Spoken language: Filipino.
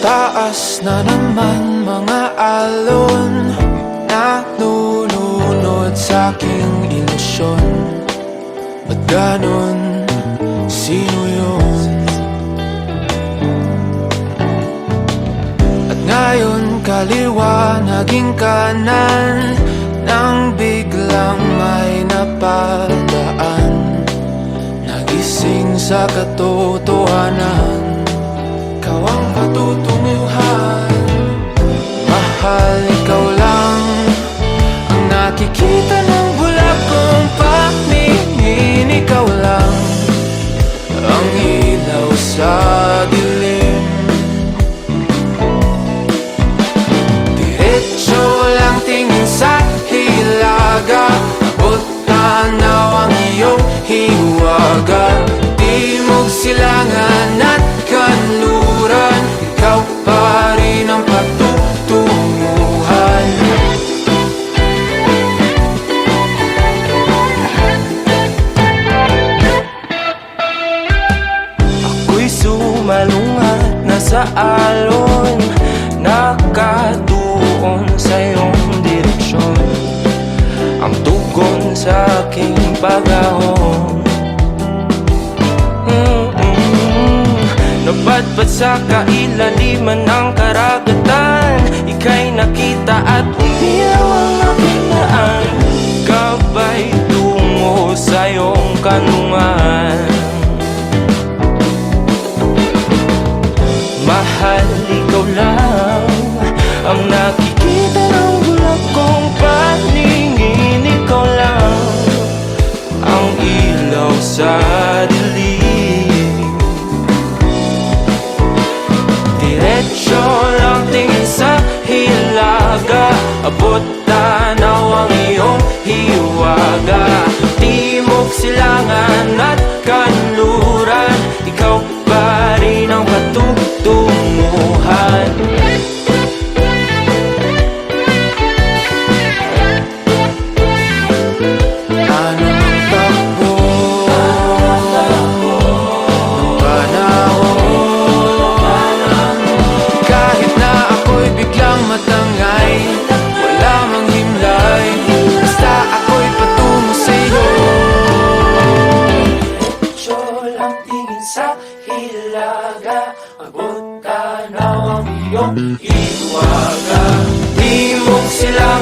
Taas na naman mga alon, nalulunod sa aking ilusyon. Ba't ganon? Sino yun? At ngayon kaliwa naging kanan, nang biglang may napadaan. Nagising sa katotohanan, ikaw ang patutunguhan. Mahal, ikaw lang ang nakikita ng bulag kong paningin. Ikaw lang ang ilaw sa dilim. Diretso lang tingin sa hilaga, abot tanaw ang iyong hiwaga. Timog, silangan at kanluran, ikaw pa rin ang patutunguhan. Ako'y sumalungat na sa alon, nakatuon sa iyong direksyon. Ang tugon sa aking pag-ahon, napadpad sa kailaliman ng karagatan. Ika'y nakita at umiyaw ang aking daan, gabay tungo sa iyong kanungan. Mahal, ikaw lang ang nakikita ng bulag kong paningin. Ikaw lang ang ilaw sa dilim. Diretso lang tingin sa hilaga, abot tanaw ang iyong hiwaga. Timog, silangan at kanluran, ikaw pa rin ang patutunguhan. Anong takbo ng panahon, kahit na ako'y biglang matangay, wala mang himlay, basta ako'y patungo sa'yo. Diretso lang tingin sa hilaga, abot tanaw ang iyong hiwaga. Timog, sila